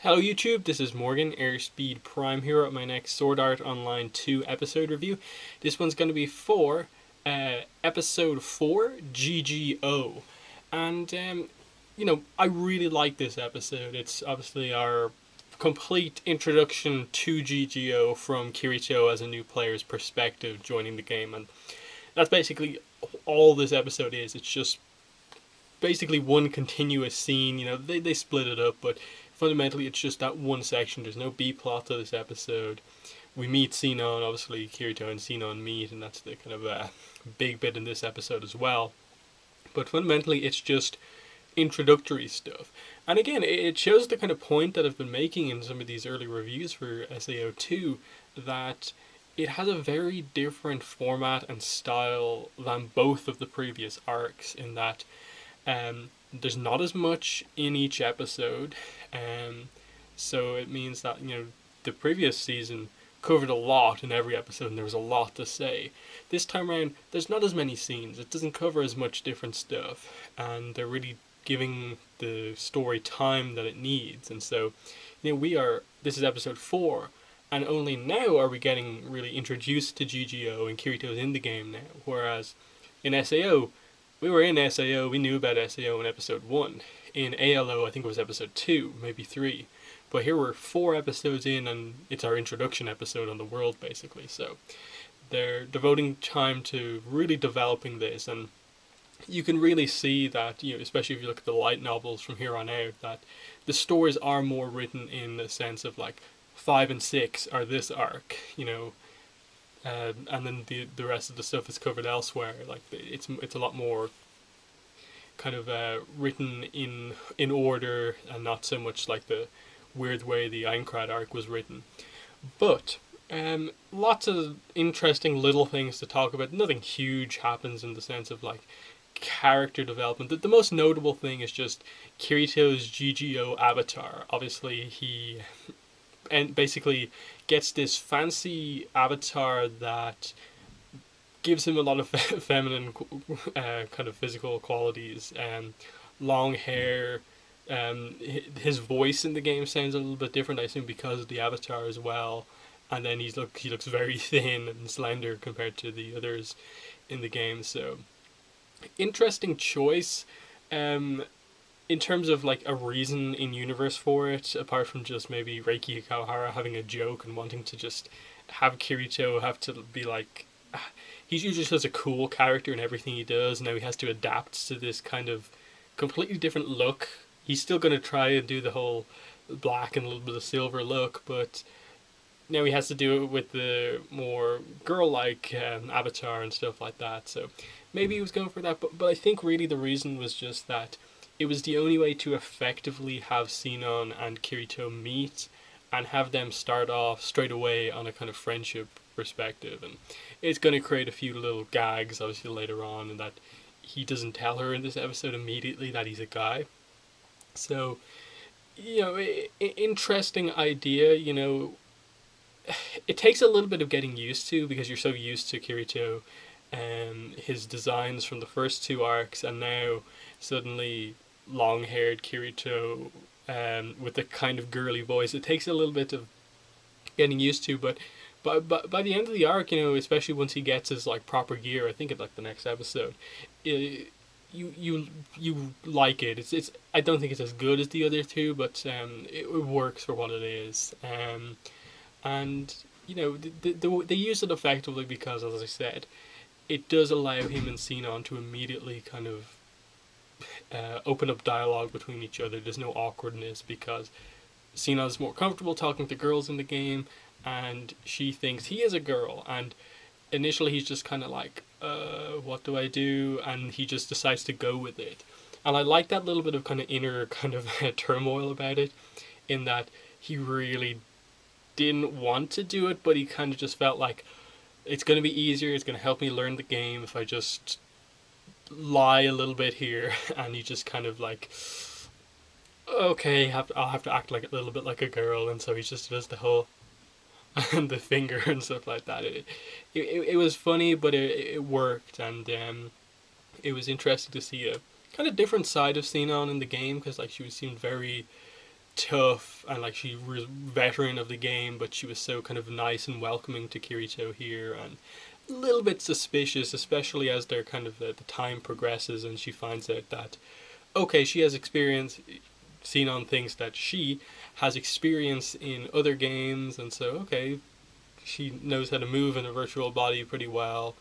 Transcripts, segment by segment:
Hello YouTube, this is Morgan, Airspeed Prime here at my next Sword Art Online 2 episode review. This one's going to be for episode 4, GGO. And, I really like this episode. It's obviously our complete introduction to GGO from Kirito as a new player's perspective joining the game. And that's basically all this episode is. It's just basically one continuous scene. They split it up, but fundamentally it's just that one section. There's no B plot to this episode. We meet Sinon, obviously Kirito and Sinon meet, and that's the kind of big bit in this episode as well. But fundamentally it's just introductory stuff. And again, it shows the kind of point that I've been making in some of these early reviews for SAO II, that it has a very different format and style than both of the previous arcs, in that there's not as much in each episode, so it means that the previous season covered a lot in every episode, and there was a lot to say. This time around, there's not as many scenes. It doesn't cover as much different stuff, and they're really giving the story time that it needs. And so, this is episode 4, and only now are we getting really introduced to GGO, and Kirito's in the game now. Whereas in SAO, we were in SAO, we knew about SAO in episode 1. In ALO, I think it was episode 2, maybe 3. But here we're 4 episodes in, and it's our introduction episode on the world, basically. So they're devoting time to really developing this, and you can really see that, especially if you look at the light novels from here on out, that the stories are more written in the sense of like 5 and 6 are this arc, and then the rest of the stuff is covered elsewhere. Like it's a lot more kind of written in order, and not so much like the weird way the Aincrad arc was written. But lots of interesting little things to talk about. Nothing huge happens in the sense of like character development. The most notable thing is just Kirito's GGO avatar. Obviously, he basically gets this fancy avatar that gives him a lot of feminine kind of physical qualities. Long hair. His voice in the game sounds a little bit different, I assume, because of the avatar as well. And then he looks very thin and slender compared to the others in the game. So interesting choice. In terms of like a reason in universe for it, apart from just maybe Reiki Kawahara having a joke and wanting to just have Kirito have to be like, he's usually such a cool character in everything he does. Now he has to adapt to this kind of completely different look. He's still going to try and do the whole black and a little bit of silver look, but now he has to do it with the more girl-like avatar and stuff like that. So maybe he was going for that, but I think really the reason was just that it was the only way to effectively have Sinon and Kirito meet and have them start off straight away on a kind of friendship perspective. And it's going to create a few little gags, obviously, later on, and that he doesn't tell her in this episode immediately that he's a guy. So, interesting idea. It takes a little bit of getting used to, because you're so used to Kirito and his designs from the first 2 arcs, and now suddenly long-haired Kirito with the kind of girly voice. It takes a little bit of getting used to, but by the end of the arc, especially once he gets his like proper gear, I think in like the next episode, you like it. It's I don't think it's as good as the other 2, but it works for what it is. And they use it effectively because, as I said, it does allow him and Sinon to immediately kind of open up dialogue between each other. There's no awkwardness because Sinon's more comfortable talking to girls in the game, and she thinks he is a girl. And initially he's just kind of like, what do I do? And he just decides to go with it. And I like that little bit of kind of inner kind of turmoil about it, in that he really didn't want to do it, but he kind of just felt like it's going to be easier, it's going to help me learn the game if I just lie a little bit here. And he just kind of like, okay, I'll have to act like a little bit like a girl. And so he just does the whole and the finger and stuff like that. It was funny, but it worked. And it was interesting to see a kind of different side of Sinon in the game, because like she seemed very tough and like she was veteran of the game, but she was so kind of nice and welcoming to Kirito here, and a little bit suspicious, especially as their kind of the time progresses and she finds out that okay, she has experience seen on things that she has experience in other games, and so okay, she knows how to move in a virtual body pretty well.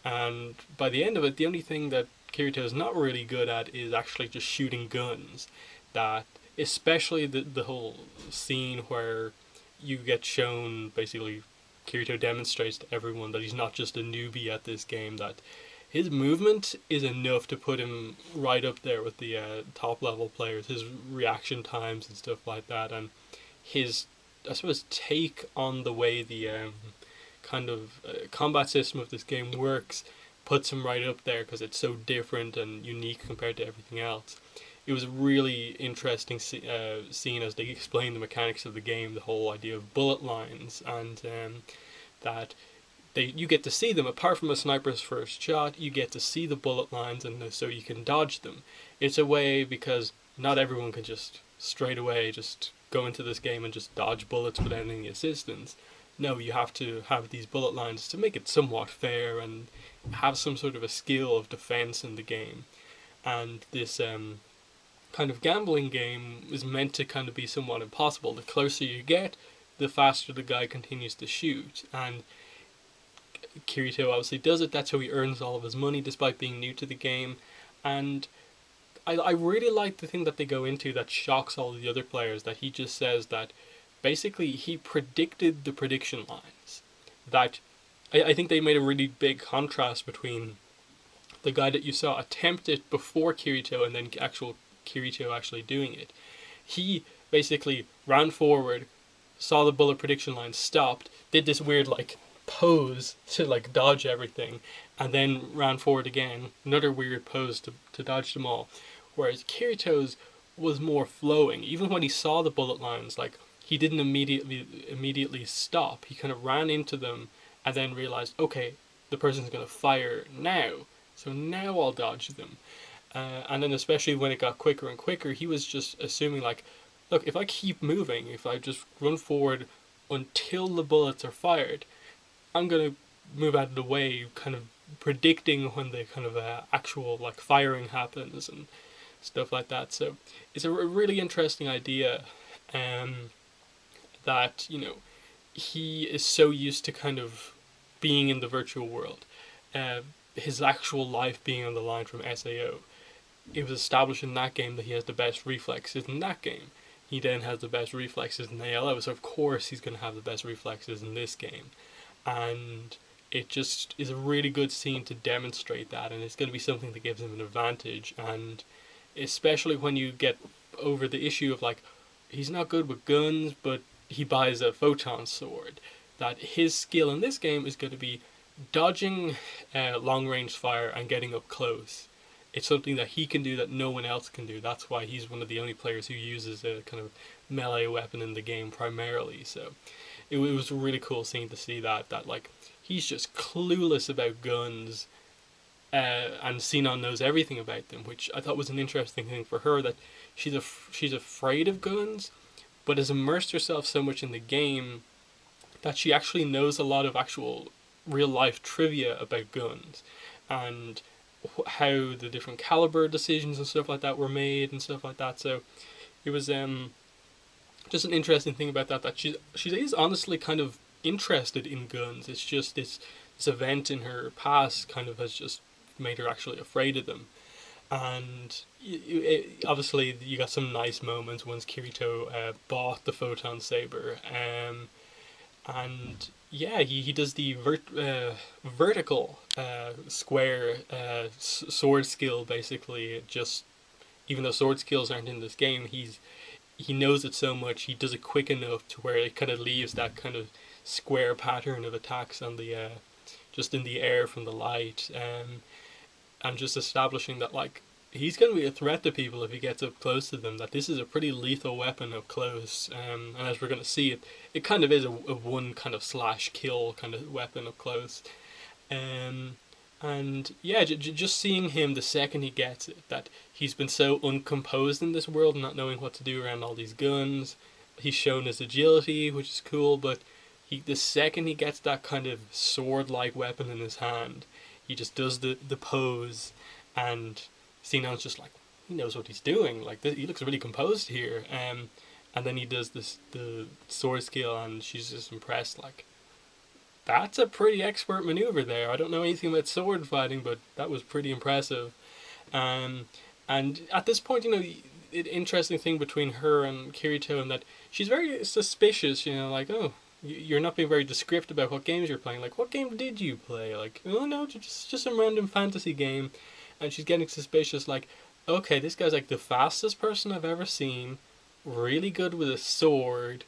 And by the end of it, the only thing that Kirito is not really good at is actually just shooting guns. That especially the whole scene where you get shown basically Kirito demonstrates to everyone that he's not just a newbie at this game, that his movement is enough to put him right up there with the top level players. His reaction times and stuff like that, and his, I suppose, take on the way the kind of combat system of this game works puts him right up there because it's so different and unique compared to everything else. It was a really interesting scene as they explained the mechanics of the game, the whole idea of bullet lines, and that you get to see them apart from a sniper's first shot. You get to see the bullet lines, and so you can dodge them. It's a way because not everyone can just straight away just go into this game and just dodge bullets without any assistance. No, you have to have these bullet lines to make it somewhat fair and have some sort of a skill of defense in the game. And this kind of gambling game is meant to kind of be somewhat impossible. The closer you get, the faster the guy continues to shoot. And Kirito obviously does it. That's how he earns all of his money despite being new to the game. And I really like the thing that they go into that shocks all the other players, that he just says that basically he predicted the prediction lines. That I think they made a really big contrast between the guy that you saw attempt it before Kirito and then actual Kirito actually doing it. He basically ran forward, saw the bullet prediction line, stopped, did this weird like pose to like dodge everything, and then ran forward again, another weird pose to dodge them all. Whereas Kirito's was more flowing. Even when he saw the bullet lines, like he didn't immediately stop. He kind of ran into them and then realized, okay, the person's going to fire now, so now I'll dodge them. And then especially when it got quicker and quicker, he was just assuming like, look, if I keep moving, if I just run forward until the bullets are fired, I'm going to move out of the way, kind of predicting when the kind of actual like firing happens and stuff like that. So it's a really interesting idea, that, you know, he is so used to kind of being in the virtual world, his actual life being on the line from SAO. It was established in that game that he has the best reflexes in that game. He then has the best reflexes in ALO, so of course he's going to have the best reflexes in this game. And it just is a really good scene to demonstrate that, and it's going to be something that gives him an advantage. And especially when you get over the issue of like, he's not good with guns, but he buys a photon sword, that his skill in this game is going to be dodging long range fire and getting up close. It's something that he can do that no one else can do. That's why he's one of the only players who uses a kind of melee weapon in the game primarily. So it was a really cool scene to see that like he's just clueless about guns, and Sinon knows everything about them, which I thought was an interesting thing for her, that she's afraid of guns, but has immersed herself so much in the game that she actually knows a lot of actual real life trivia about guns and how the different caliber decisions and stuff like that were made and stuff like that. So it was just an interesting thing about that she is honestly kind of interested in guns. It's just this event in her past kind of has just made her actually afraid of them. And obviously you got some nice moments once Kirito bought the photon saber, and yeah, he does the vertical square sword skill basically. Just even though sword skills aren't in this game, he knows it so much, he does it quick enough to where it kind of leaves that kind of square pattern of attacks on the just in the air from the light, and just establishing that like he's going to be a threat to people if he gets up close to them, that this is a pretty lethal weapon up close, and as we're going to see, it kind of is a one kind of slash kill kind of weapon up close. And yeah, just seeing him the second he gets it, that he's been so uncomposed in this world, not knowing what to do around all these guns. He's shown his agility, which is cool, but the second he gets that kind of sword-like weapon in his hand, he just does the pose, and Sinan's just like, he knows what he's doing. Like he looks really composed here. And then he does the sword skill, and she's just impressed. Like, that's a pretty expert maneuver there. I don't know anything about sword fighting, but that was pretty impressive. Um, and at this point, the interesting thing between her and Kirito, and that she's very suspicious. Like, oh, you're not being very descriptive about what games you're playing. Like, what game did you play? Like, oh no, just some random fantasy game. And she's getting suspicious. Like, okay, this guy's like the fastest person I've ever seen. Really good with a sword.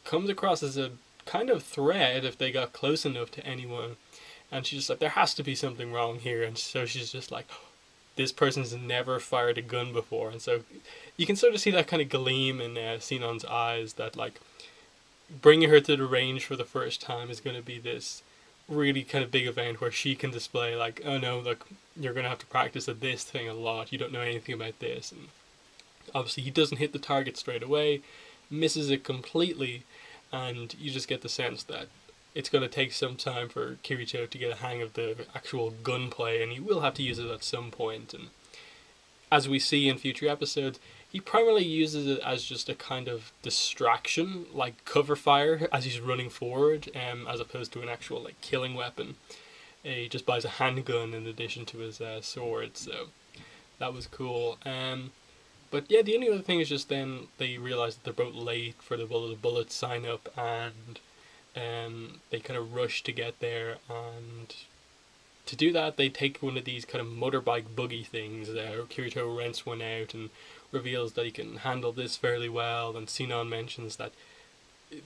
Comes across as a kind of threat if they got close enough to anyone. And she's just like, there has to be something wrong here. And so she's just like, this person's never fired a gun before. And so you can sort of see that kind of gleam in Sinon's eyes, that like bringing her to the range for the first time is going to be this really kind of big event where she can display like, oh no, look, you're going to have to practice at this thing a lot. You don't know anything about this. And obviously he doesn't hit the target straight away, misses it completely, and you just get the sense that it's going to take some time for Kirito to get a hang of the actual gunplay, and he will have to use it at some point. And as we see in future episodes, he primarily uses it as just a kind of distraction, like cover fire as he's running forward, as opposed to an actual like killing weapon. He just buys a handgun in addition to his sword, so that was cool. But yeah, the only other thing is just then they realize that they're both late for the bullet sign up, and they kind of rush to get there. And to do that, they take one of these kind of motorbike buggy things. Kirito rents one out and reveals that he can handle this fairly well. And Sinon mentions that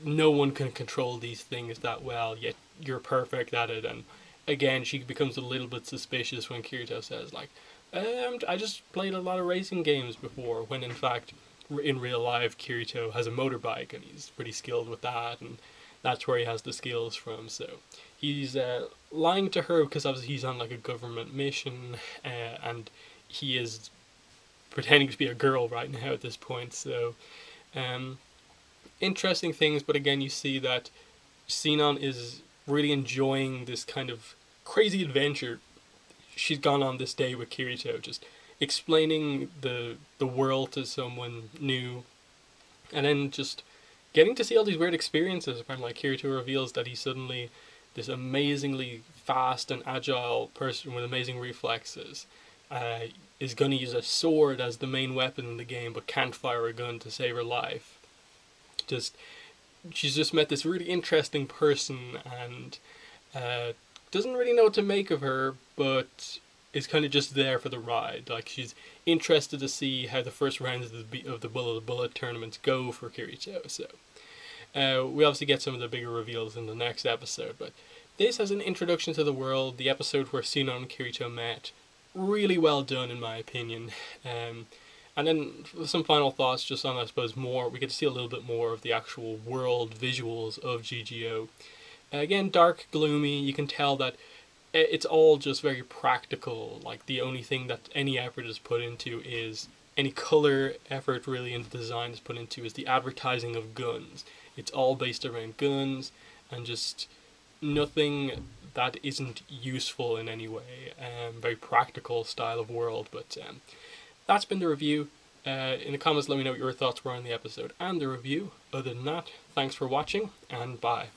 no one can control these things that well, yet you're perfect at it. And again, she becomes a little bit suspicious when Kirito says like, I just played a lot of racing games before, when in fact, in real life, Kirito has a motorbike and he's pretty skilled with that, and that's where he has the skills from. So he's lying to her because obviously he's on like a government mission, and he is pretending to be a girl right now at this point. So interesting things, but again, you see that Sinon is really enjoying this kind of crazy adventure she's gone on this day with Kirito, just explaining the world to someone new, and then just getting to see all these weird experiences. Apparently, like Kirito reveals that he's suddenly this amazingly fast and agile person with amazing reflexes. Is going to use a sword as the main weapon in the game, but can't fire a gun to save her life. She's just met this really interesting person, and doesn't really know what to make of her, but is kind of just there for the ride. Like, she's interested to see how the first rounds of the bullet tournaments go for Kirito. So we obviously get some of the bigger reveals in the next episode, but this has an introduction to the world, the episode where Sinon and Kirito met. Really well done, in my opinion. And then some final thoughts just on, I suppose, we get to see a little bit more of the actual world visuals of GGO. Again, dark, gloomy. You can tell that it's all just very practical. Like, the only thing that any effort is put into is, any color effort really in the design is put into, is the advertising of guns. It's all based around guns, and just nothing that isn't useful in any way. Very practical style of world. But that's been the review. In the comments, let me know what your thoughts were on the episode and the review. Other than that, thanks for watching, and bye.